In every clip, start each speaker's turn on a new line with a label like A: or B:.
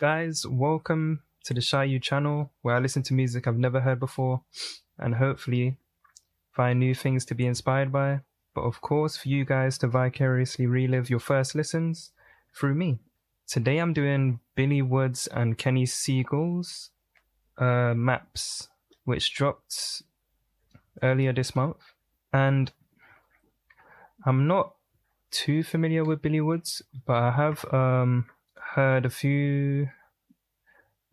A: Guys, welcome to the shyu channel where I listen to music I've never heard before and hopefully find new things to be inspired by, but of course for you guys to vicariously relive your first listens through me. Today I'm doing Billy Woods and Kenny Segal's Maps, which dropped earlier this month, and I'm not too familiar with Billy Woods, but I have heard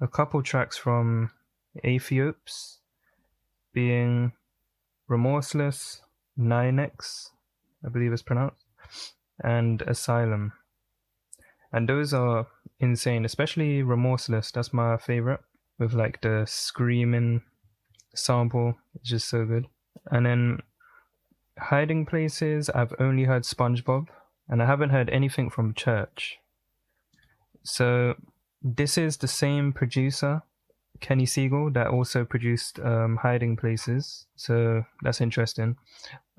A: a couple tracks from Aethiopes, being Remorseless, 9X, I believe it's pronounced, and Asylum. And those are insane, especially Remorseless. That's my favorite, with like the screaming sample. It's just so good. And then Hiding Places, I've only heard SpongeBob, and I haven't heard anything from Church. So this is the same producer, Kenny Segal, that also produced Hiding Places. So that's interesting.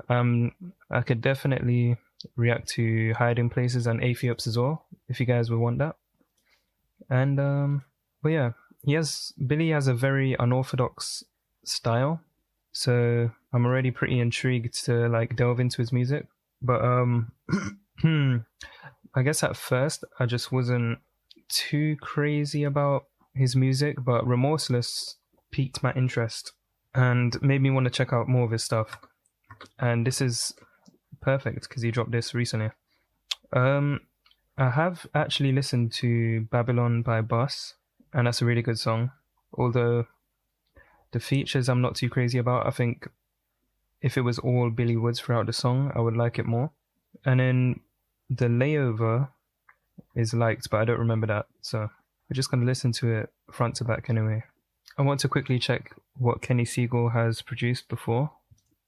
A: I could definitely react to Hiding Places and Aethiopes as well, if you guys would want that. And but yeah, Billy has a very unorthodox style, so I'm already pretty intrigued to like delve into his music. But I guess at first I just wasn't too crazy about his music, but Remorseless piqued my interest and made me want to check out more of his stuff. And this is perfect because he dropped this recently. I have actually listened to Babylon by Bus, and that's a really good song, although the features I'm not too crazy about. I think if it was all Billy Woods throughout the song, I would like it more. And then the Layover is liked, but I don't remember that, so we're just going to listen to it front to back anyway. I want to quickly check what Kenny Segal has produced before.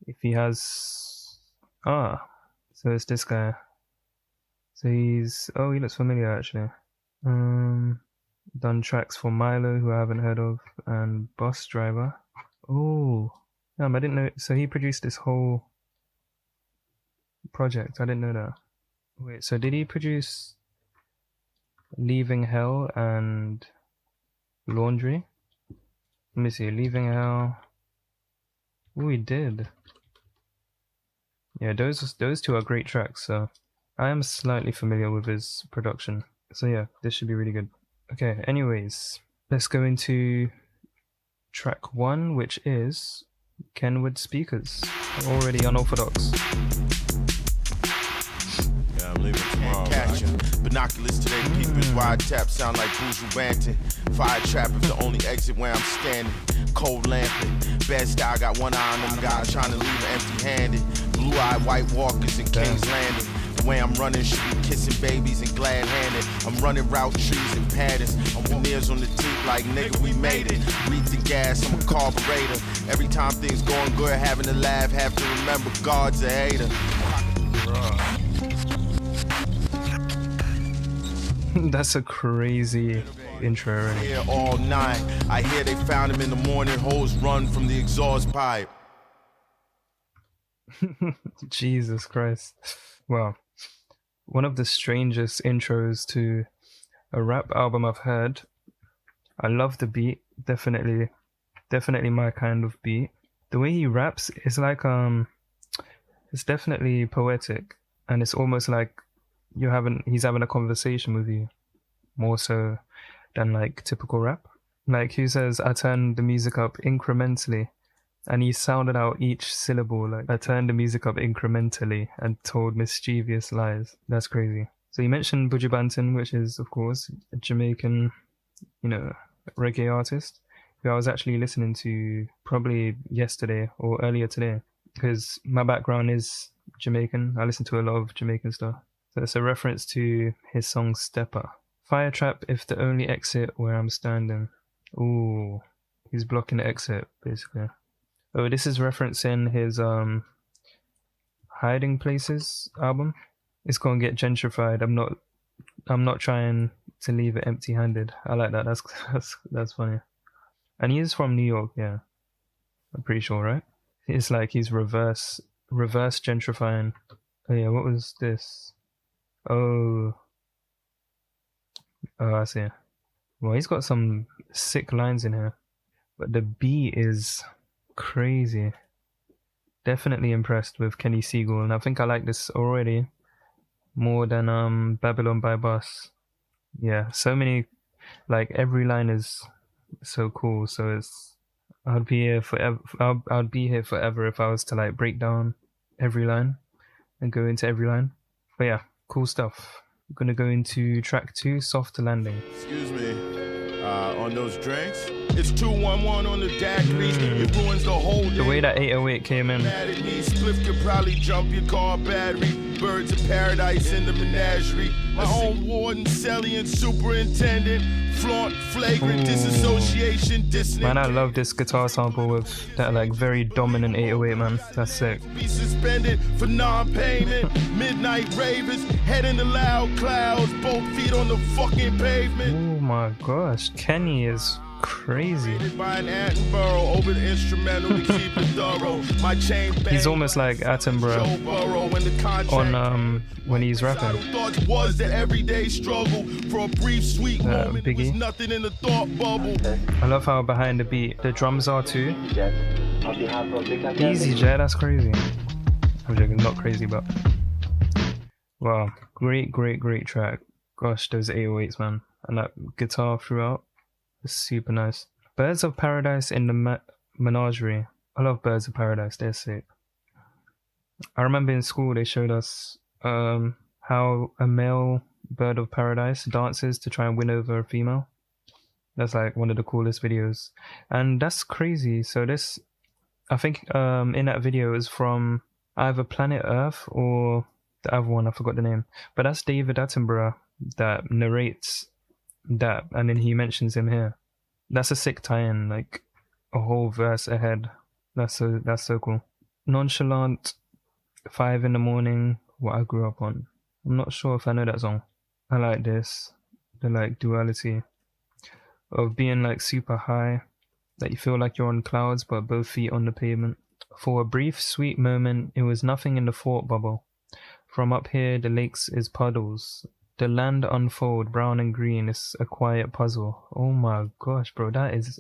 A: If he has... so it's this guy. So he looks familiar actually. Done tracks for Milo, who I haven't heard of, and Bus Driver. Oh, I didn't know. So he produced this whole project. I didn't know that. Wait, so did he produce Leaving Hell and Laundry? Let me see. Leaving Hell. Oh, he did. Yeah, those two are great tracks. So I am slightly familiar with his production. So yeah, this should be really good. Okay, anyways, let's go into track 1, which is Kenwood Speakers. Already unorthodox.
B: Yeah, I'm leaving tomorrow. Catch binoculars today, peepers, wide tap sound like Boozle Banton. Fire trap is the only exit where I'm standing. Cold lamping, bad style, got one eye on them guys trying to leave empty-handed. Blue-eyed white walkers in King's Landing. The way I'm running should be kissing babies and glad-handed. I'm running route trees and patterns. I'm veneers on the teeth like nigga, we made it. Read the gas, I'm a carburetor. Every time things going good, having to laugh, have to remember God's a hater.
A: That's a crazy intro already.
B: Here all night. I hear they found him in the morning. Hoes run from the exhaust pipe.
A: Jesus Christ. Well, one of the strangest intros to a rap album I've heard. I love the beat. Definitely my kind of beat. The way he raps is like it's definitely poetic, and it's almost like he's having a conversation with you, more so than like typical rap. Like he says, I turned the music up incrementally, and he sounded out each syllable like, I turned the music up incrementally and told mischievous lies. That's crazy. So you mentioned Buju Banton, which is of course a Jamaican, reggae artist who I was actually listening to probably yesterday or earlier today, because my background is Jamaican. I listen to a lot of Jamaican stuff. So it's a reference to his song Stepper. Fire trap if the only exit where I'm standing. Ooh, he's blocking the exit basically. Oh, this is referencing his Hiding Places album. It's gonna get gentrified. I'm not trying to leave it empty-handed. I like that. That's funny. And he is from New York, yeah. I'm pretty sure, right? It's like he's reverse gentrifying. Oh yeah, what was this? Oh, I see. Well, he's got some sick lines in here, but the beat is crazy. Definitely impressed with Kenny Segal, and I think I like this already more than Babylon by Bus. Yeah, so many, like every line is so cool. So it's I'd be here forever. I'd be here forever if I was to like break down every line and go into every line. But yeah, cool stuff. I'm gonna go into track 2, Soft Landing.
B: Excuse me, on those drinks. It's 211 on the daiquiris. It ruins the whole day.
A: The way that 808 came in.
B: Mad at me, Spliff could probably jump your car battery. Birds of paradise in the menagerie. My own warden, Sally, and superintendent. Flaunt, flagrant, disassociation, dissonant.
A: Man, I love this guitar sample with that like very dominant 808, man. That's sick.
B: Be suspended for non-payment. Midnight ravers, head in the loud clouds. Both feet on the fucking pavement.
A: Oh my gosh, Kenny is crazy.
B: Over the instrumental to keep it thorough. My chain
A: He's almost like Attenborough on when he's rapping.
B: Thoughts was the everyday struggle for a brief sweet moment.
A: Biggie.
B: Was nothing in the thought bubble.
A: I love how behind the beat the drums are too. Easy Jet, that's crazy. I'm joking, not crazy, but wow, great track. Gosh, those 808s, man, and that guitar throughout. It's super nice. Birds of Paradise in the Menagerie. I love Birds of Paradise, they're sick. I remember in school they showed us how a male bird of paradise dances to try and win over a female. That's like one of the coolest videos. And that's crazy. So this, I think in that video is from either Planet Earth or the other one, I forgot the name. But that's David Attenborough that narrates that, and then he mentions him here. That's a sick tie-in, like a whole verse ahead. That's so cool. Nonchalant, 5 in the morning, what I grew up on. I'm not sure if I know that song. I like this, the like duality of being like super high, that you feel like you're on clouds but both feet on the pavement. For a brief sweet moment, it was nothing in the thought bubble. From up here the lakes is puddles. The land unfold, brown and green, is a quiet puzzle. Oh my gosh, bro, that is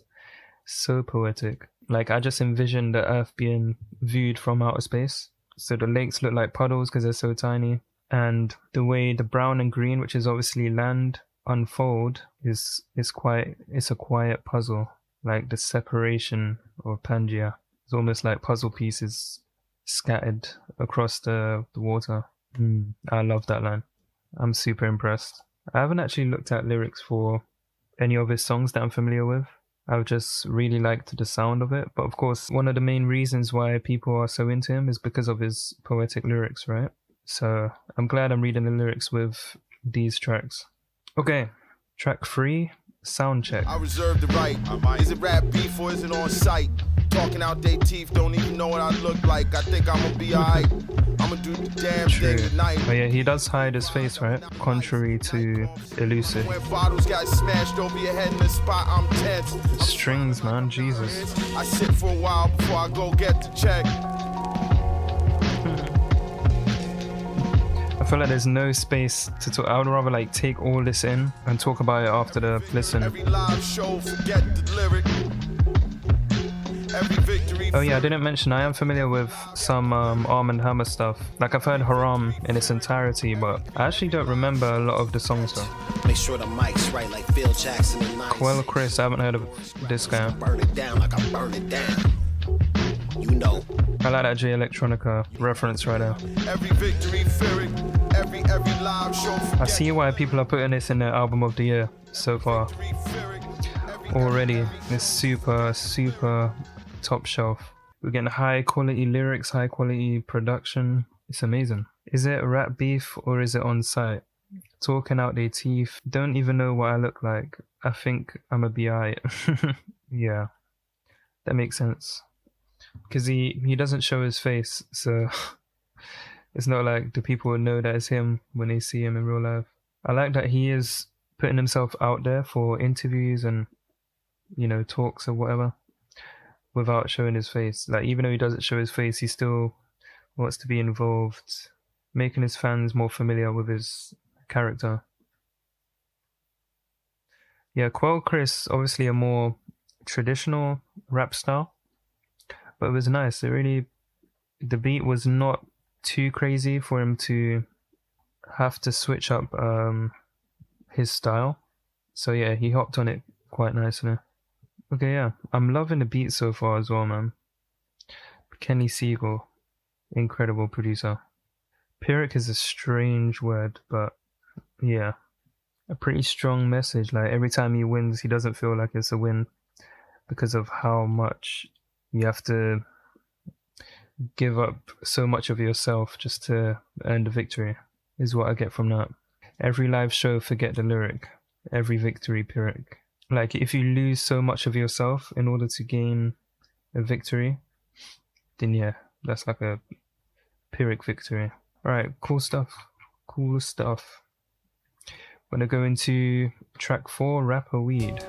A: so poetic. Like, I just envisioned the earth being viewed from outer space. So the lakes look like puddles because they're so tiny. And the way the brown and green, which is obviously land, unfold is a quiet puzzle. Like the separation of Pangea. It's almost like puzzle pieces scattered across the water. I love that line. I'm super impressed. I haven't actually looked at lyrics for any of his songs that I'm familiar with. I've just really liked the sound of it. But of course, one of the main reasons why people are so into him is because of his poetic lyrics, right? So I'm glad I'm reading the lyrics with these tracks. Okay, track 3, Soundcheck.
B: I reserve the right. Is it rap beef or is it on sight? Talking out they teeth, don't even know what I look like. I think I'm gonna be alright. I'ma do the damn thing tonight.
A: Oh yeah, he does hide his face, right? Contrary to Elusive.
B: When bottles got smashed over your head in the spot, I'm tense.
A: Strings, man, Jesus.
B: I sit for a while before I go get the check.
A: I feel like there's no space to talk. I would rather like take all this in and talk about it after the listen.
B: Every live show, forget the lyric.
A: Oh yeah, I didn't mention I am familiar with some Arm & Hammer stuff. Like I've heard Haram in its entirety, but I actually don't remember a lot of the songs though.
C: Make sure the mic's right like Phil Jackson and nice.
A: Quell Chris, I haven't heard of this guy.
C: Burn it down like I burn it down. You know.
A: I like that J Electronica reference right there.
B: Every victory, every live show.
A: I see why people are putting this in their album of the year so far. Already, it's super top shelf. We're getting high quality lyrics, high quality production. It's amazing. Is it rap beef or is it on site? Talking out their teeth. Don't even know what I look like. I think I'm a BI. Yeah, that makes sense. Because he doesn't show his face, so it's not like the people would know that it's him when they see him in real life. I like that he is putting himself out there for interviews and, you know, talks or whatever, without showing his face. Like, even though he doesn't show his face, he still wants to be involved, making his fans more familiar with his character. Yeah, Quell Chris, obviously a more traditional rap style, but it was nice. The beat was not too crazy for him to have to switch up his style. So yeah, he hopped on it quite nicely. Okay, yeah, I'm loving the beat so far as well, man. Kenny Segal, incredible producer. Pyrrhic is a strange word, but yeah, a pretty strong message. Like every time he wins, he doesn't feel like it's a win because of how much you have to give up so much of yourself just to earn the victory, is what I get from that. Every live show, forget the lyric. Every victory, Pyrrhic. Like, if you lose so much of yourself in order to gain a victory, then yeah, that's like a Pyrrhic victory. Alright, cool stuff. Cool stuff. I'm gonna go into track 4, Rapper Weed.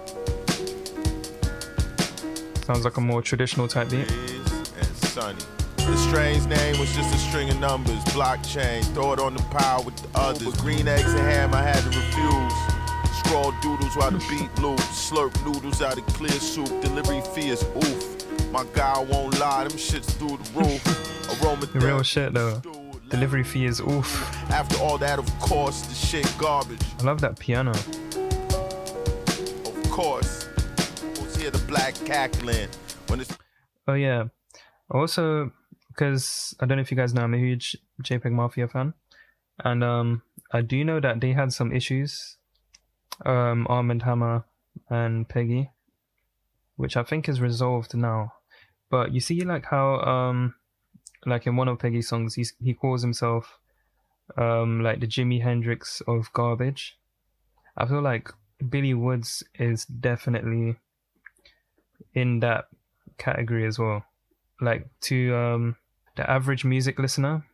A: Sounds like a more traditional type beat.
B: And Sunny. The strange name was just a string of numbers. Blockchain, throw it on the pile with the others. Green eggs and ham, I had to refuse. Scrawl doodles while the beat loops. Slurp noodles out of clear soup. Delivery fee is oof. My guy won't lie, them shits through the roof. Aroma
A: The real shit though. Delivery fee is oof.
B: After all that, of course, the shit garbage.
A: I love that piano.
B: Of course. We'll hear the black cackling. When it's
A: Oh yeah. Also, because I don't know if you guys know, I'm a huge JPEG Mafia fan. And I do know that they had some issues. Armand Hammer and Peggy. Which I think is resolved now. But you see like how like in one of Peggy's songs he calls himself like the Jimi Hendrix of garbage. I feel like Billy Woods is definitely in that category as well. Like to the average music listener,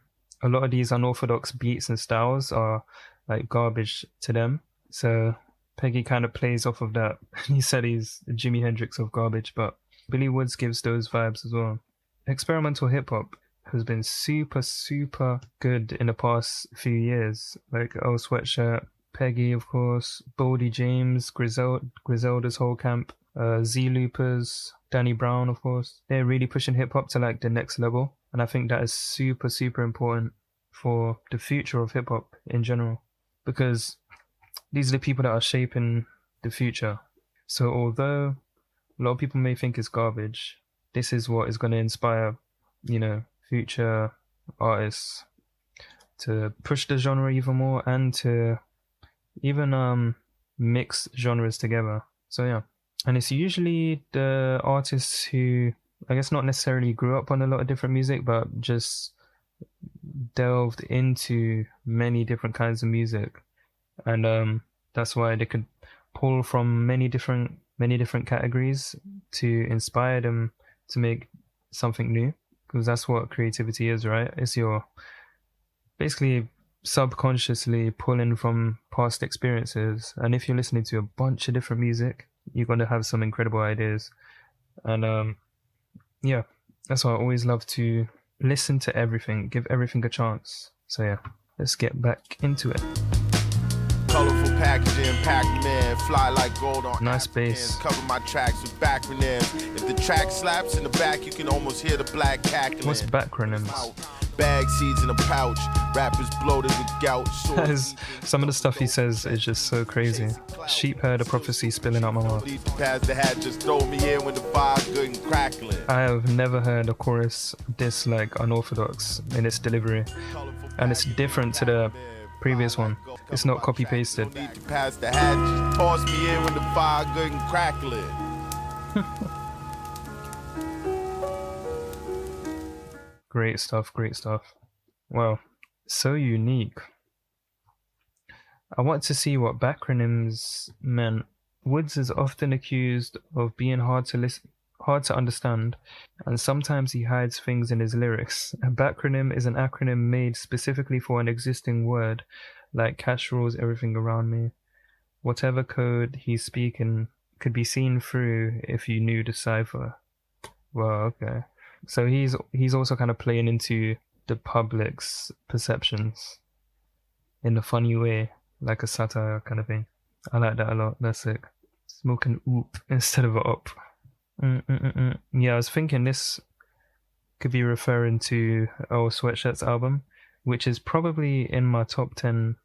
A: a lot of these unorthodox beats and styles are like garbage to them. So Peggy kind of plays off of that. He said he's the Jimi Hendrix of garbage, but Billy Woods gives those vibes as well. Experimental hip hop has been super, super good in the past few years. Like Oh Sweatshirt, Peggy, of course, Boldy James, Griselda's whole camp, Z Loopers, Danny Brown, of course. They're really pushing hip hop to like the next level. And I think that is super, super important for the future of hip hop in general. Because these are the people that are shaping the future. So although a lot of people may think it's garbage, this is what is going to inspire, you know, future artists to push the genre even more and to even mix genres together. So yeah. And it's usually the artists who, I guess, not necessarily grew up on a lot of different music, but just delved into many different kinds of music. And that's why they could pull from many different categories to inspire them to make something new. Because that's what creativity is, right? It's your basically subconsciously pulling from past experiences. And if you're listening to a bunch of different music, you're going to have some incredible ideas. And yeah, that's why I always love to listen to everything, give everything a chance. So yeah, let's get back into it.
B: colorful packaging, Pac-Man, fly like gold on
A: Nice
B: Africans,
A: bass.
B: cover my tracks with backronyms. If the track slaps in the back, you can almost hear the black cackling.
A: What's backronyms?
B: Bag seeds in a pouch, rappers bloated with gout.
A: That is, some of the stuff he says is just so crazy. Sheep heard a prophecy spilling out my mouth.
B: Need to pass the hat, just throw me in when the fire good and crackling.
A: I have never heard a chorus this like unorthodox in its delivery, and it's different to the previous one. It's not copy pasted.
B: Need to pass the hat, just toss me in when the fire good and crackling.
A: Great stuff, great stuff. Wow, so unique. I want to see what backronyms meant. Woods is often accused of being hard to understand, and sometimes he hides things in his lyrics. A backronym is an acronym made specifically for an existing word, like cash rules everything around me. Whatever code he's speaking could be seen through if you knew the cipher. Well, okay. So he's also kind of playing into the public's perceptions in a funny way, like a satire kind of thing. I like that a lot. That's sick. Smoking oop instead of a op. Yeah, I was thinking this could be referring to our Sweatshirts album, which is probably in my top 10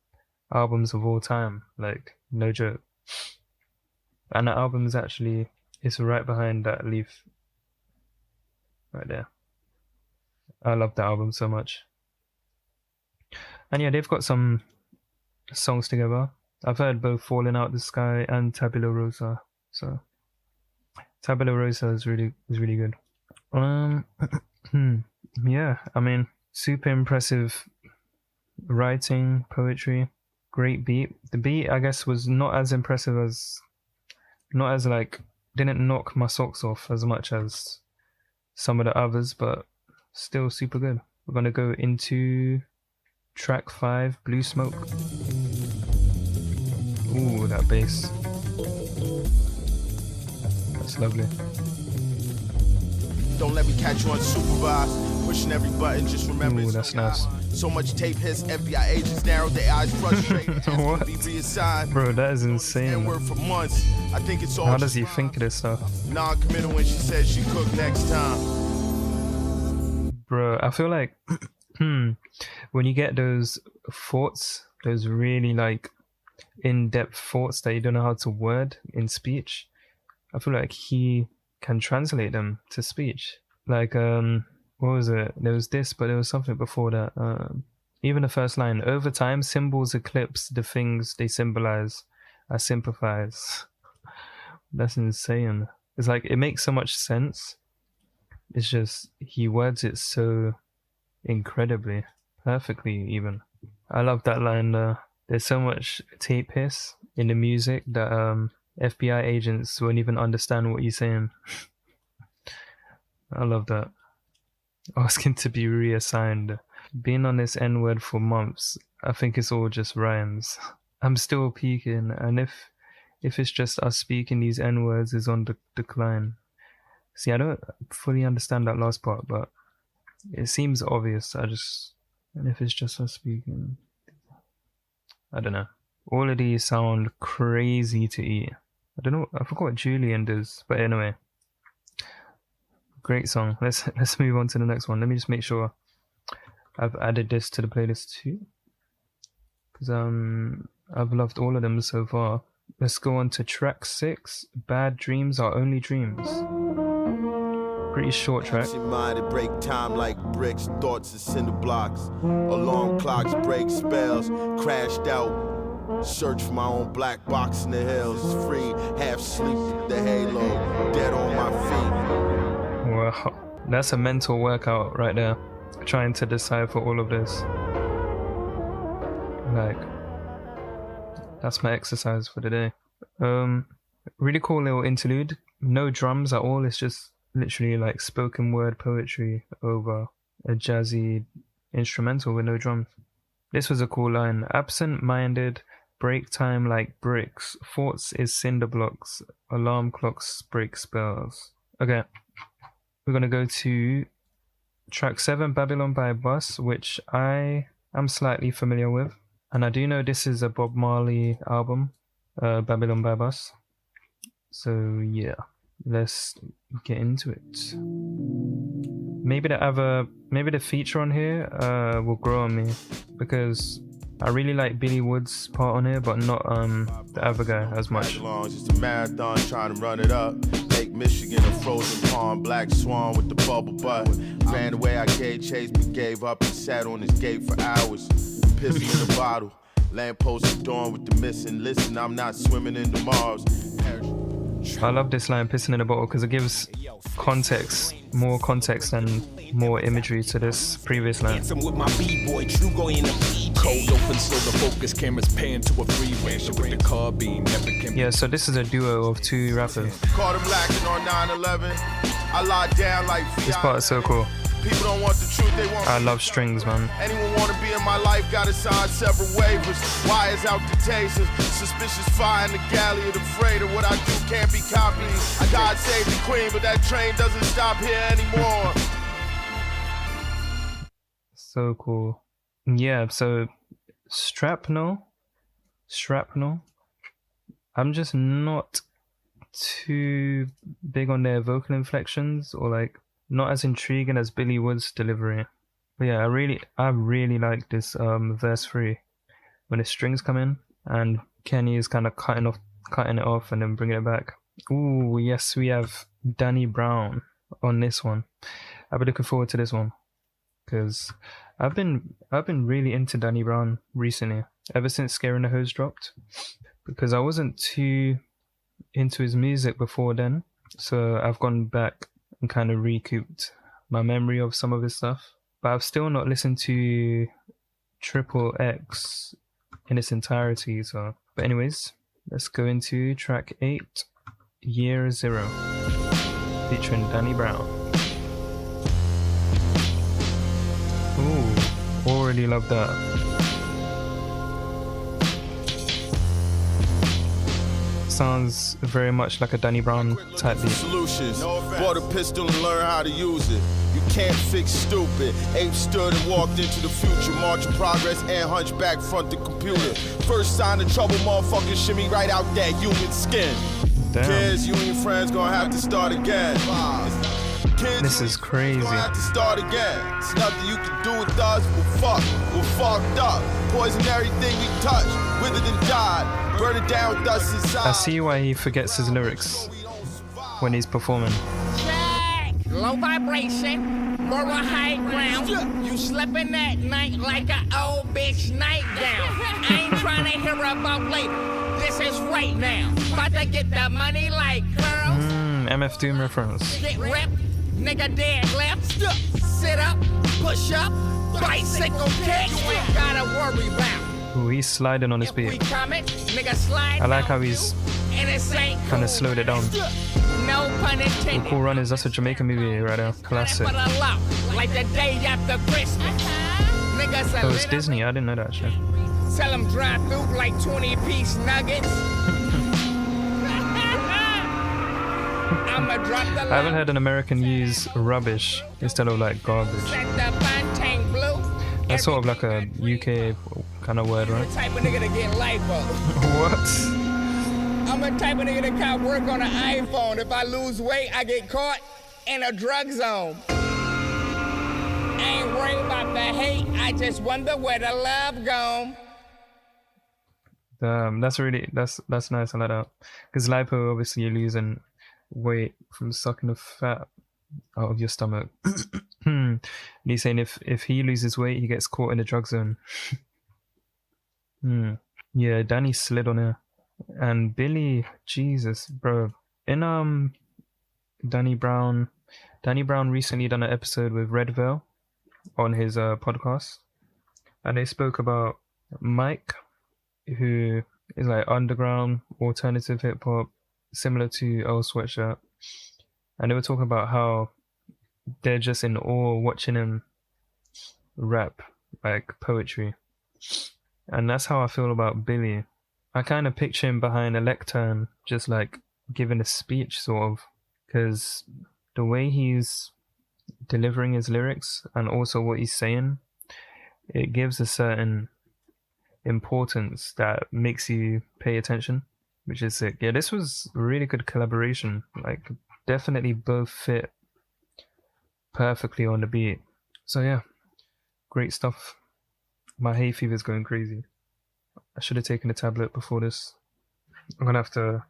A: albums of all time. Like, no joke. And the album is actually, it's right behind that leaf. Right there. I love the album so much. And yeah, they've got some songs together. I've heard both Falling Out the Sky and Tabula Rosa. So Tabula Rosa is really good. Yeah, I mean, super impressive writing, poetry, great beat. The beat, I guess, was not as impressive as, not as like, didn't knock my socks off as much as some of the others, but still super good. We're gonna go into track 5, Blue Smoke. Ooh, that bass. That's lovely.
B: Don't let me catch you unsupervised. Pushing every button, just remember.
A: Ooh, that's nice.
B: So much tape hits, FBI agents narrowed their eyes, frustrated.
A: What?
B: Be reassigned.
A: Bro, that is insane.
B: N-word for months. I think it's all.
A: How does he think of this stuff?
B: Non-committal when she says she cook next time.
A: Bro, I feel like when you get those thoughts, those really like in-depth thoughts that you don't know how to word in speech, I feel like he can translate them to speech. Like, what was it? There was this, but there was something before that. Even the first line, over time, symbols eclipse the things they symbolize. I sympathize. That's insane. It's like, it makes so much sense. It's just, he words it so incredibly, perfectly even. I love that line. There's so much tape hiss in the music that FBI agents won't even understand what you're saying. I love that. Asking to be reassigned. Being on this N-word for months, I think it's all just rhymes. I'm still peaking, and if it's just us speaking these N-words is on the decline. See, I don't fully understand that last part, but it seems obvious. And if it's just us speaking, I don't know. All of these sound crazy to eat. I don't know, I forgot what Julian does, but anyway. Great song. Let's move on to the next one. Let me just make sure I've added this to the playlist too, because I've loved all of them so far. Let's go on to track 6, Bad Dreams Are Only Dreams. Pretty short track.
B: Minded break time like bricks, thoughts are cinder blocks. Alarm clocks break spells, crashed out. Search for my own black box in the hills. Free, half sleep, the halo, dead on my feet.
A: Wow, that's a mental workout right there. Trying to decipher all of this. Like, that's my exercise for the day. Really cool little interlude. No drums at all. It's just literally like spoken word poetry over a jazzy instrumental with no drums. This was a cool line. Absent-minded, break time like bricks. Thoughts is cinder blocks. Alarm clocks break spells. Okay, we're gonna go to track 7, Babylon by Bus, which I am slightly familiar with. And I do know this is a Bob Marley album, Babylon by Bus. So yeah, let's get into it. Maybe the feature on here will grow on me, because I really like Billy Wood's part on here, but not the other guy as much.
B: Just a marathon trying to run it up. Lake Michigan, a frozen pond, black swan with the bubble butt. Ran away, I gave chase, but gave up and sat on his gate for hours. Pissing in a bottle, lamppost adorned with the missing. Listen, I'm not swimming in the Mars.
A: I love this line, pissing in a bottle, because it gives context, more context and more imagery to this previous line.
D: With my B-boy, true going in the cold open, so the focus cameras pan to a freeway. So with the car beam,
A: yeah, so this is a duo of 2 rappers.
B: Caught him lacking on 9/11. I lied down like
A: this part is so cool.
B: People don't want the truth, they want.
A: I love strings, man.
B: Anyone want to be in my life, gotta sign several waivers. Wires out the tasers, suspicious fire in the galley of the freighter. What I do can't be copied. God save the queen, but that train doesn't stop here anymore.
A: So cool. Yeah, so shrapnel. I'm just not too big on their vocal inflections, or like not as intriguing as Billy Wood's delivery. But yeah, I really like this verse 3 when the strings come in and Kenny is kind of cutting it off and then bringing it back. Ooh, yes, we have Danny Brown on this one. I've been looking forward to this one because I've been really into Danny Brown recently, ever since Scaring the Hose dropped, because I wasn't too into his music before then, so I've gone back and kind of recouped my memory of some of his stuff. But I've still not listened to Triple X in its entirety. So, but anyways, let's go into track 8, Year Zero, featuring Danny Brown. Ooh, already love that. Sounds very much like a Danny Brown type beat.
B: Solutions. Bought a pistol and learn how to use it. You can't fix stupid. Ape stood and walked into the future. March of progress and hunchback front the computer. First sign of trouble, motherfucker, shimmy right out that human skin.
A: Damn.
B: Kids, you and your friends gonna have to start again. Kids,
A: This is crazy.
B: gonna have to start again. It's nothing you can do with us. We're fucked up. Poison everything we touch. Withered and died. Burn it down with us inside.
A: I see why he forgets his lyrics when he's performing.
E: Check. Low vibration, moral high ground. You slipping that night like an old bitch nightgown. I ain't trying to hear about later. This is right now. About to get the money like girls.
A: MF Doom reference.
E: Get ripped, nigga dead left. Sit up, push up, bicycle kick. You ain't gotta worry about.
A: Ooh, he's sliding on his
E: If we
A: beat.
E: coming, nigga slide.
A: I like how he's
E: and it ain't
A: kind of slowed it down.
E: no pun intended.
A: Cool Runnings, that's a Jamaican movie right now. Classic.
E: For the law, like the day after Christmas. Niggas
A: Oh, it's Disney. I didn't know that actually.
E: Tell them drive through like 20-piece nuggets. I'ma drop the
A: I haven't heard an American use rubbish instead of like garbage.
E: Set the Fontaine blue.
A: That's sort of like a UK kind of word, right?
E: The type of nigga to get lipo.
A: What?
E: I'm the type of nigga that can't work on an iPhone. If I lose weight, I get caught in a drug zone. I ain't worried about the hate. I just wonder where the love gone.
A: That's nice. I like that. Because lipo, obviously, you're losing weight from sucking the fat out of your stomach. And he's saying if he loses weight, he gets caught in the drug zone. Yeah, Danny slid on her. And Billy, Jesus, bro. In Danny Brown recently done an episode with Red Veil on his podcast. And they spoke about Mike, who is like underground alternative hip hop, similar to Earl Sweatshirt. And they were talking about how they're just in awe watching him rap like poetry. And that's how I feel about Billy. I kind of picture him behind a lectern, just like giving a speech, sort of, because the way he's delivering his lyrics and also what he's saying, it gives a certain importance that makes you pay attention, which is sick. Yeah, this was a really good collaboration. Like, definitely both fit perfectly on the beat. So yeah, great stuff. My hay fever's going crazy. I should have taken a tablet before this. I'm gonna have to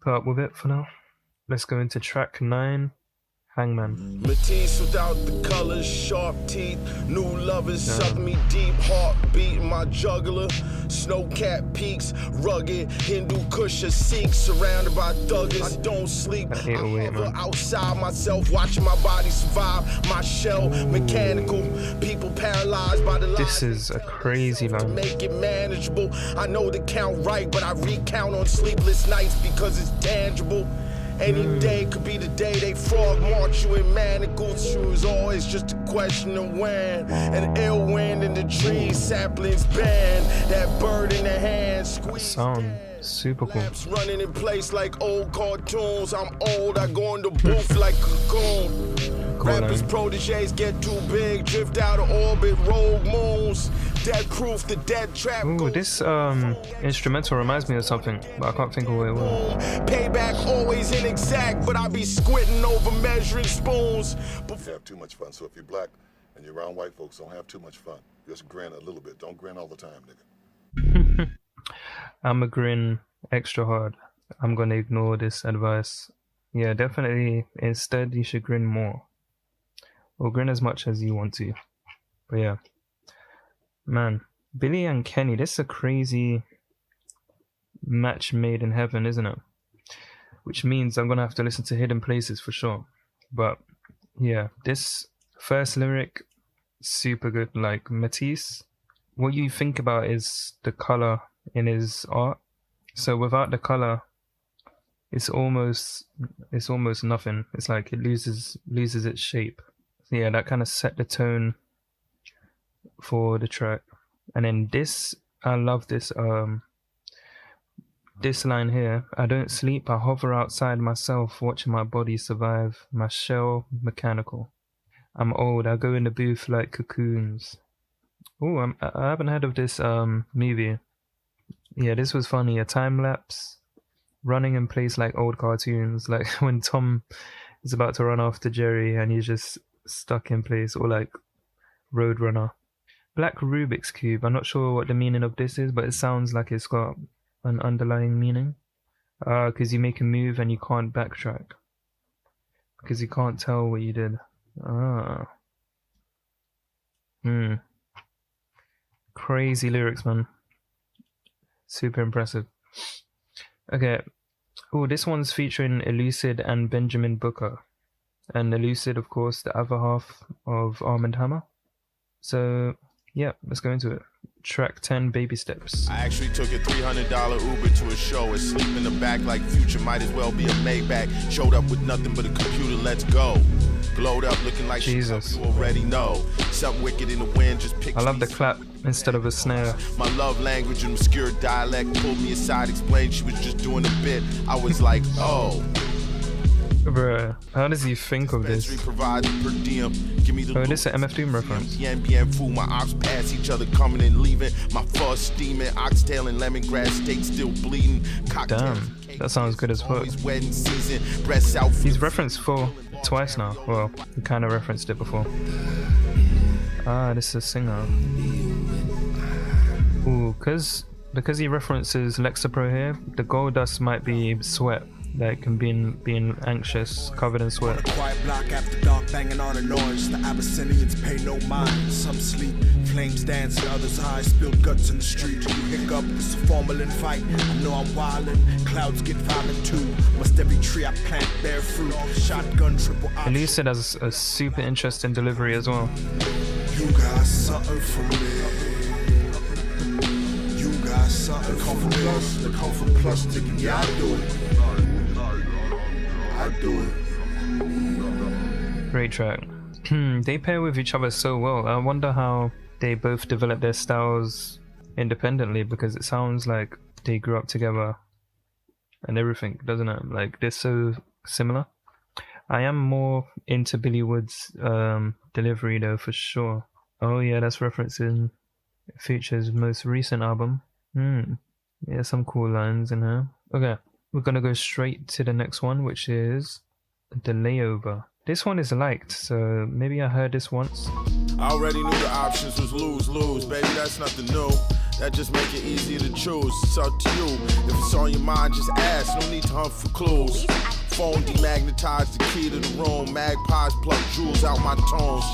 A: put up with it for now. Let's go into track 9, Hangman.
B: Matisse without the colors, sharp teeth, new lovers suck me deep, heartbeat in my jugular, snow-capped peaks, rugged Hindu Kusha Sikhs, surrounded by thuggers. I don't sleep,
A: That 808,
B: I'm ever
A: man.
B: outside myself, watching my body survive, my shell mechanical, people paralyzed by the lies.
A: This is a crazy
B: To
A: line.
B: make it manageable, I know the count right, but I recount on sleepless nights because it's tangible. Any day could be the day they frog march you in manacles. Shoes always just a question of when. An ill wind in the trees, saplings bend. That bird in the hand, squeeze.
A: Sound super cool.
B: Lamps running in place like old cartoons. I'm old, I go in the booth like cocoon.
A: Cool,
B: Rappers,
A: man.
B: proteges get too big, drift out of orbit, rogue moons. Dead proof, the dead trap.
A: Ooh, this instrumental reminds me of something, but I can't think of what it was.
B: Payback always inexact, but I be squinting over measuring spoons.
F: Have too much fun. So if you're black and you're around white folks, don't have too much fun. Just grin a little bit. Don't grin all the time, nigga.
A: I'ma grin extra hard. I'm gonna ignore this advice. Yeah, definitely. Instead, you should grin more. Or grin as much as you want to. But yeah. Man, Billy and Kenny, this is a crazy match made in heaven, isn't it? Which means I'm gonna have to listen to Hidden Places for sure. But yeah, this first lyric, super good. Like Matisse, what you think about is the color in his art. So without the color, it's almost nothing. It's like it loses its shape. So yeah, that kind of set the tone for the track. And then this, I love this this line here. I don't sleep, I hover outside myself, watching my body survive, my shell mechanical. I'm old, I go in the booth like cocoons. Oh, I haven't heard of this movie. Yeah, this was funny. A time lapse, running in place like old cartoons, like when Tom is about to run after Jerry and he's just stuck in place, or like Roadrunner. Black Rubik's Cube. I'm not sure what the meaning of this is, but it sounds like it's got an underlying meaning. Because you make a move and you can't backtrack. Because you can't tell what you did. Crazy lyrics, man. Super impressive. Okay. Oh, this one's featuring Elucid and Benjamin Booker. And Elucid, of course, the other half of Arm & Hammer. So, yeah, let's go into it. Track 10, Baby Steps.
B: I actually took a $300 Uber to a show and sleep in the back like Future might as well be a Maybach. Showed up with nothing but a computer, let's go. Glowed up looking like
A: Jesus.
B: You already know. Something wicked in the wind just picked
A: I love the clap instead of a snare.
B: My love language and obscure dialect pulled me aside, explained she was just doing a bit. I was like, oh.
A: Bruh, how does he think of this? Oh, this is an MF Doom reference.
B: My ops pass each other, coming and leaving. My fuzz steaming, oxtail and lemongrass steak still bleeding.
A: Damn, that sounds good as fuck. He's referenced Full twice now. Well, he kind of referenced it before. This is a singer. Ooh, because he references Lexapro here, the gold dust might be sweat. Like being anxious, covered in sweat.
G: Quiet block after dark, banging on a noise. The Abyssinians pay no mind. Some sleep, flames dance in others' eyes. Spilled guts in the street. You hiccup, it's a formalin fight. I know I'm wildin', clouds get violent too. Must every tree I plant bear fruit. Shotgun, triple option.
A: Elucid has a super interesting delivery as well.
G: You got something for me. You got something for me. The comfort plus ticket, yeah, I do it. I do it.
A: Great track. They pair with each other so well. I wonder how they both develop their styles independently, because it sounds like they grew up together and everything, doesn't it? Like, they're so similar. I am more into Billy Wood's delivery though, for sure. Oh yeah, that's referencing Future's most recent album. Yeah, some cool lines in here. Okay. We're gonna go straight to the next one, which is the Layover. This one is liked, so maybe I heard this once.
B: I already knew the options was lose-lose, baby, that's nothing new. That just make it easier to choose, it's up to you. If it's on your mind, just ask, no need to hunt for clues. Phone demagnetized the key to the room. Magpies pluck jewels out my tones.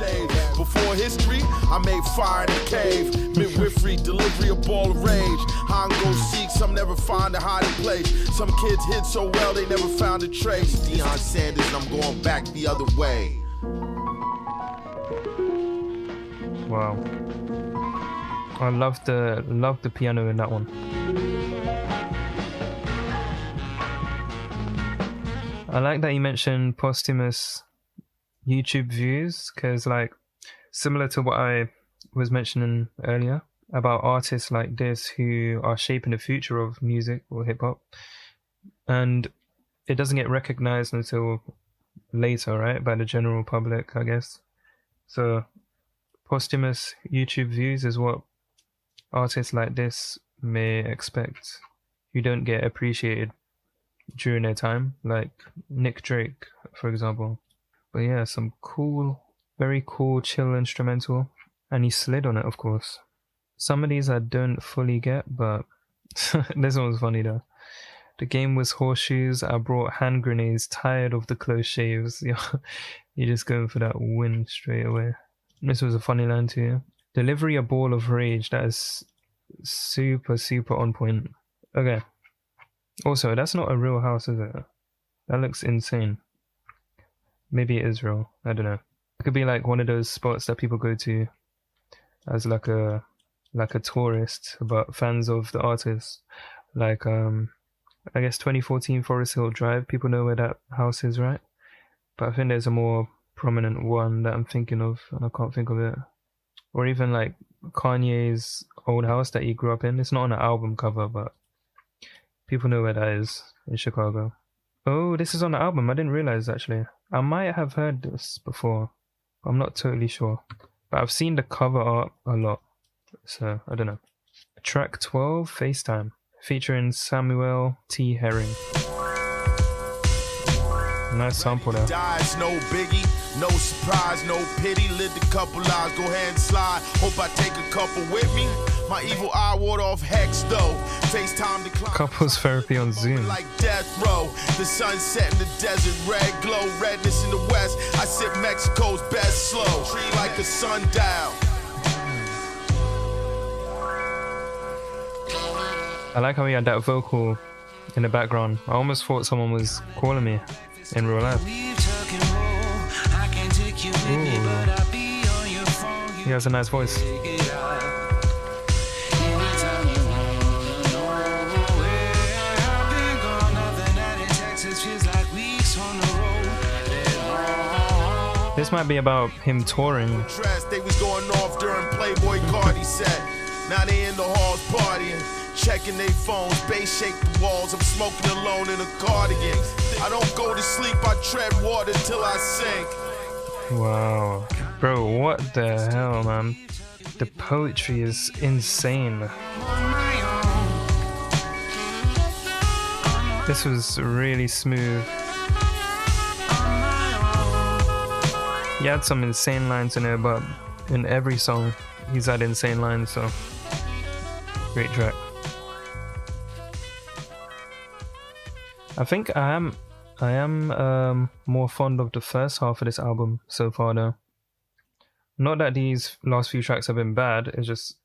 B: Before history, I made fire in the cave. Midwifery, delivery, a ball of rage. Hongo seek, some never find a hiding place. Some kids hid so well they never found a trace. Deion Sanders, and I'm going back the other way.
A: Wow. I love the piano in that one. I like that you mentioned posthumous YouTube views, because like similar to what I was mentioning earlier about artists like this who are shaping the future of music or hip hop, and it doesn't get recognized until later, right, by the general public, I guess. So posthumous YouTube views is what artists like this may expect who don't get appreciated during their time, like Nick Drake, for example. But yeah, some cool, very cool, chill instrumental, and he slid on it, of course. Some of these I don't fully get, but this one was funny though. The game was horseshoes. I brought hand grenades, tired of the close shaves. You're just going for that win straight away. This was a funny line too. Delivery a ball of rage. That is super, super on point. Okay. Also, that's not a real house, is it? That looks insane. Maybe it is real. I don't know. It could be like one of those spots that people go to as like a tourist, but fans of the artist. Like I guess 2014 Forest Hill Drive. People know where that house is, right? But I think there's a more prominent one that I'm thinking of, and I can't think of it. Or even like Kanye's old house that he grew up in. It's not on an album cover, but people know where that is in Chicago. Oh, this is on the album. I didn't realize actually. I might have heard this before. I'm not totally sure. But I've seen the cover art a lot. So, I don't know. Track 12, FaceTime. Featuring Samuel T. Herring. Nice sample there.
B: Dies, no biggie, no surprise, no pity. Lived a couple lives, go ahead and slide. Hope I take a couple with me. My evil eye ward off hex though. FaceTime decline.
A: Couples therapy on Zoom.
B: Like death row. The sunset in the desert, red glow, redness in the west. I sip Mexico's best slow. Tree like a sundial.
A: I like how he had that vocal in the background. I almost thought someone was calling me in real life. Ooh. He has a nice voice. This might be about him touring.
B: They was going off during Playboy Cardi set. Now they in the halls partying. Checking their phones, bass shake the walls. I'm smoking alone in a cardigan. I don't go to sleep, I tread water till I sink.
A: Wow. Bro, what the hell, man? The poetry is insane. This was really smooth. He had some insane lines in it, but in every song, he's had insane lines, so great track. I think I am more fond of the first half of this album so far though. Not that these last few tracks have been bad, it's just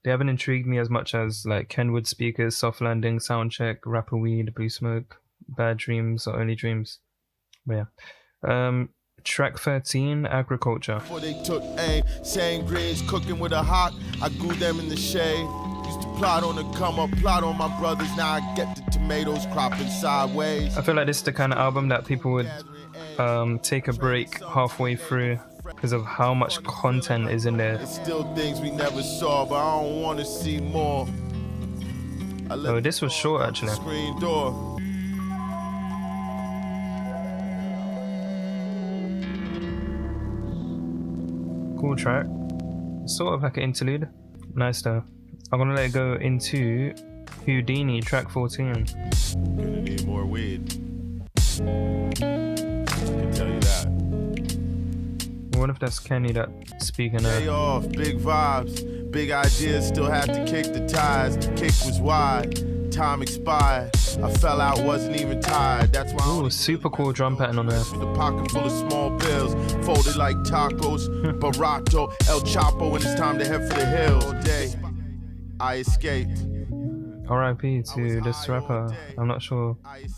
A: they haven't intrigued me as much as like Kenwood Speakers, Soft Landing, Soundcheck, Rapper Weed, Blue Smoke, Bad Dreams or Only Dreams. But yeah. Track 13, Agriculture.
B: Before they took aim, saying greens cooking with a hawk, I grew them in the shade. Used to plot on the come up, plot on my brothers, now I get the tomatoes cropping sideways.
A: I feel like this is the kind of album that people would take a break halfway through because of how much content is in there.
B: It's still things we never saw, but I don't want to see more.
A: Oh, this was short actually.
B: Screen door.
A: Cool track. Sort of like an interlude. Nice though. I'm gonna let it go into Houdini, track 14.
B: Gonna need more weed. I can tell you that.
A: What if that's Kenny that speaking
B: Day off, big vibes, big ideas, still have to kick the ties. The kick was wide, time expired. I fell out, wasn't even tired. That's why.
A: Ooh, super cool drum pattern on there.
B: With a pocket full of small bills, folded like tacos. Barato, El Chapo, when it's time to head for the hills. All day, I escaped.
A: R.I.P. to this rapper. I'm not sure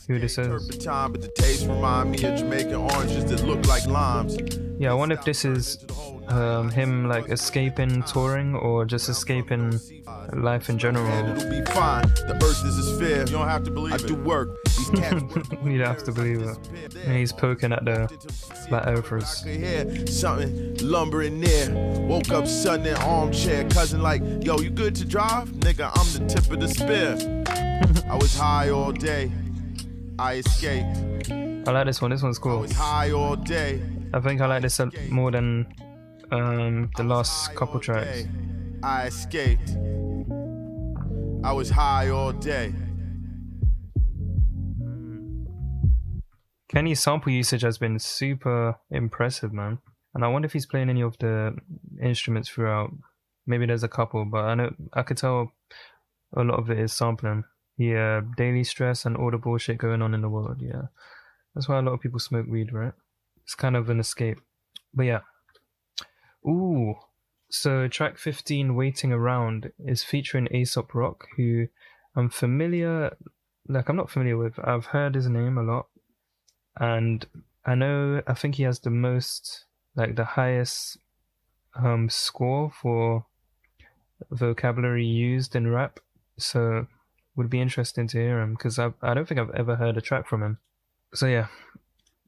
A: who this is.
B: Turpentine, but the taste remind me of Jamaican oranges that look like limes.
A: Yeah, I wonder if this is him like escaping touring or just escaping life in general.
B: It'll be fine. The earth is a sphere. You don't have to believe it. I do work. These cats work.
A: You don't have to believe it. And he's poking at the flat earthers.
B: I could hear something lumbering near. Woke up sudden in armchair. Cousin like, yo, you good to drive? Nigga, I'm the tip of the spear. I was high all day. I escaped.
A: I like this one. This one's
B: I
A: cool.
B: was high all day.
A: I think I like this more than the last couple tracks.
B: I escaped. I was high all day.
A: Kenny's sample usage has been super impressive, man. And I wonder if he's playing any of the instruments throughout. Maybe there's a couple, but I could tell a lot of it is sampling. Yeah, daily stress and all the bullshit going on in the world. Yeah, that's why a lot of people smoke weed, right? It's kind of an escape. But yeah. Ooh. So track 15, Waiting Around, is featuring Aesop Rock, who I'm not familiar with. I've heard his name a lot. And I think he has the highest score for vocabulary used in rap. So would be interesting to hear him, because I don't think I've ever heard a track from him. So yeah.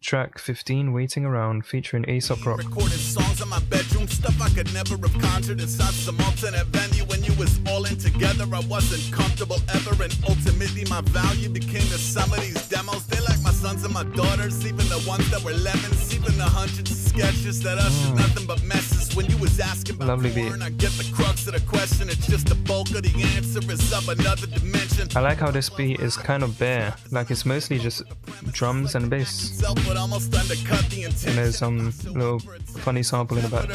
A: Track 15, Waiting Around, featuring Aesop Rock.
G: Recorded songs in my bedroom, stuff I could never have conjured inside some alternate venue. When you was all in together, I wasn't comfortable ever, and ultimately my value became the sum of these demos. They like my sons and my daughters, even the ones that were lemons, even the hundreds of sketches that ushered nothing but messes. When you was asking about
A: Lovely
G: porn,
A: beat.
G: I get the crux of the question. It's just the bulk of the answer is of another dimension.
A: I like how this beat is kind of bare, like it's mostly just drums and bass. And there's some little funny sample in the back.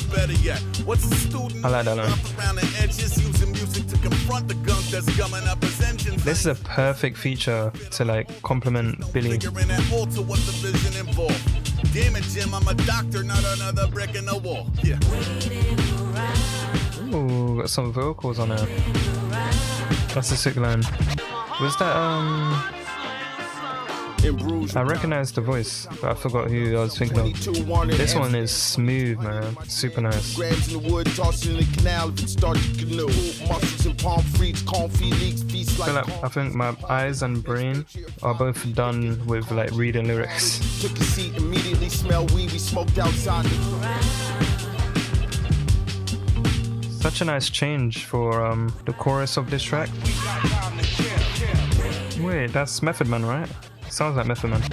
A: I like that line. This is a perfect feature to like complement Billy. Ooh, got some vocals on it. That's a sick line. Was that I recognize the voice, but I forgot who I was thinking of. This one is smooth, man. Super nice.
B: Grams in the wood, toss it in the canal if it starts to canoe. Muscles and palm freaks, confit leaks, feast like
A: I think my eyes and brain are both done with like reading lyrics.
B: Took a seat, immediately smell weed, we smoked outside
A: Such a nice change for the chorus of this track. Wait, that's Method Man, right? Sounds like Method Man.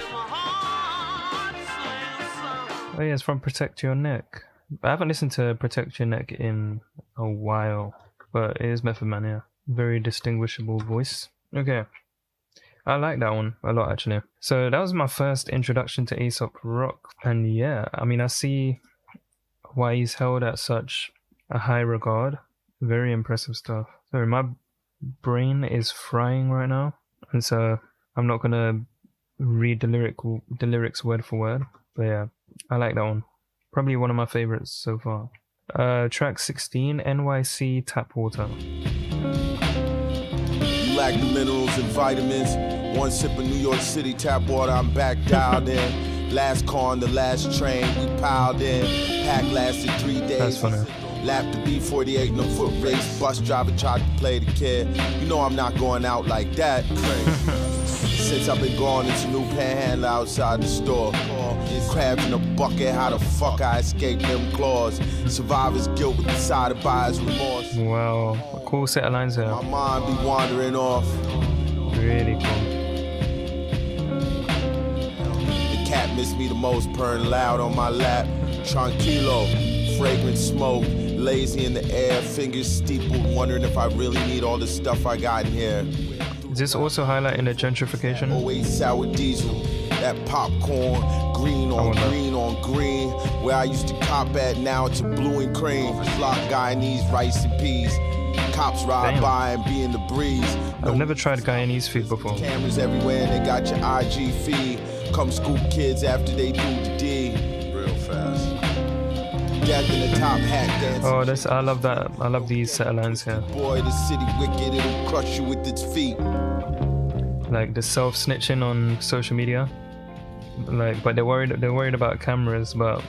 A: Oh yeah, it's from Protect Your Neck. I haven't listened to Protect Your Neck in a while, but it is Method Man, yeah. Very distinguishable voice. Okay. I like that one a lot, actually. So that was my first introduction to Aesop Rock. And yeah, I mean, I see why he's held at such a high regard. Very impressive stuff. Sorry, my brain is frying right now. And so I'm not going to read the lyrics word for word, but yeah, I like that one. Probably one of my favorites so far. Track 16, NYC Tapwater.
B: You lack the minerals and vitamins. One sip of New York City tap water, I'm back dialed in. Last car on the last train, we piled in. Pack lasted 3 days.
A: That's funny.
B: Lapped the B48 in a foot race. Bus driver tried to play the kid. You know I'm not going out like that. Since I've been gone, it's a new panhandler outside the store. Crabs in a bucket, how the fuck I escaped them claws. Survivor's guilt with the side of buyer's remorse.
A: Wow, a cool set of lines there.
B: My mind be wandering off.
A: Really cool.
B: The cat missed me the most, purring loud on my lap. Tranquilo, fragrant smoke, lazy in the air, fingers steepled, wondering if I really need all the stuff I got in here.
A: Is this also highlighting the gentrification?
B: Always sour diesel, that popcorn, green on green on green. Where I used to cop at, now it's a blue and cream. Flock Guyanese rice and peas. Cops ride by and be in the breeze.
A: I've never tried Guyanese food before.
B: Cameras everywhere and they got your IG feed. Come scoop kids after they do the deed. Real fast. Death in the top hat dance.
A: Oh, I love that. I love these set of lines here.
B: Boy, the city wicked, it'll crush you with its feet.
A: Like the self-snitching on social media. Like, but they're worried about cameras, but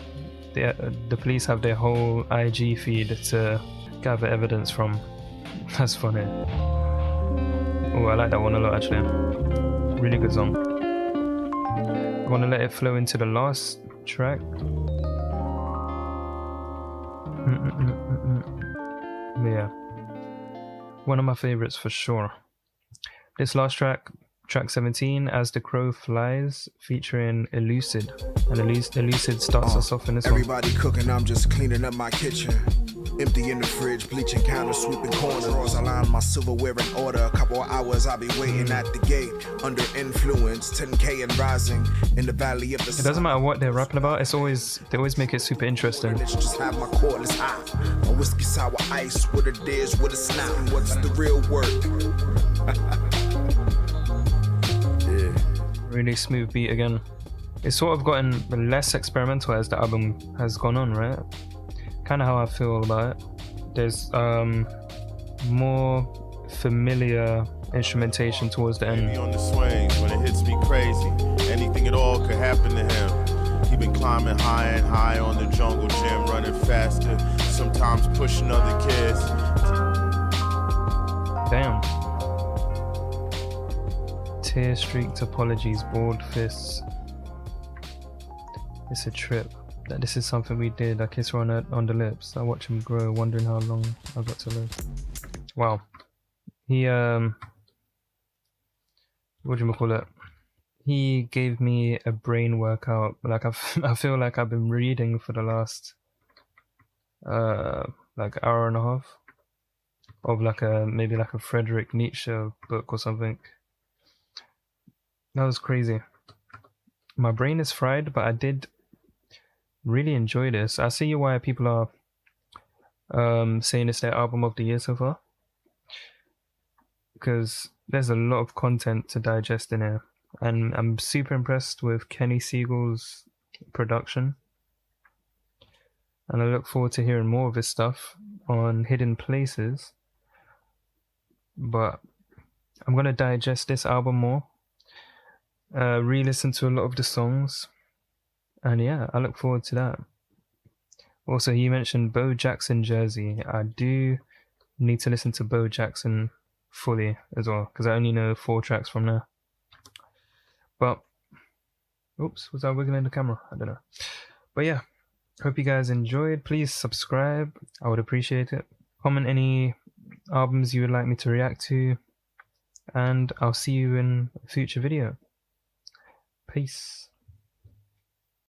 A: the police have their whole IG feed to gather evidence from. That's funny. Oh, I like that one a lot, actually. Really good song. I want to let it flow into the last track. Yeah, one of my favorites for sure. This last track, track 17, As the Crow Flies, featuring Elucid. And Elucid starts us off in this
G: Everybody cooking, I'm just cleaning up my kitchen. Empty in the fridge, bleaching counters, sweeping corners. I line my silverware in order. A couple of hours I'll be waiting at the gate. Under influence, 10K and rising in the valley of the
A: It doesn't matter what they're rapping about. They always make it super interesting.
G: Let's just have my cordless eye. A whiskey sour ice with a dish with a snap. What's the real work? Yeah.
A: Really smooth beat again. It's sort of gotten less experimental as the album has gone on, right? Kind of how I feel about it. There's more familiar instrumentation towards the
B: Baby
A: end.
B: on the swings when it hits me crazy. Anything at all could happen to him. He been climbing high and high on the jungle gym, running faster, sometimes pushing other kids.
A: Damn. Tear streaked apologies, bald fists. It's a trip. That this is something we did. I kiss her on the lips. I watch him grow, wondering how long I've got to live. Wow. He what do you call it? He gave me a brain workout. Like I feel like I've been reading for the last like hour and a half of maybe like a Friedrich Nietzsche book or something. That was crazy. My brain is fried, but I did really enjoy this. I see why people are saying it's their album of the year so far, because there's a lot of content to digest in here, and I'm super impressed with Kenny Segal's production, and I look forward to hearing more of his stuff on Hidden Places. But I'm gonna digest this album more, re-listen to a lot of the songs. And yeah, I look forward to that. Also, he mentioned Bo Jackson Jersey. I do need to listen to Bo Jackson fully as well, because I only know 4 tracks from there. But, oops, was I wiggling the camera? I don't know. But yeah, hope you guys enjoyed. Please subscribe. I would appreciate it. Comment any albums you would like me to react to. And I'll see you in a future video. Peace.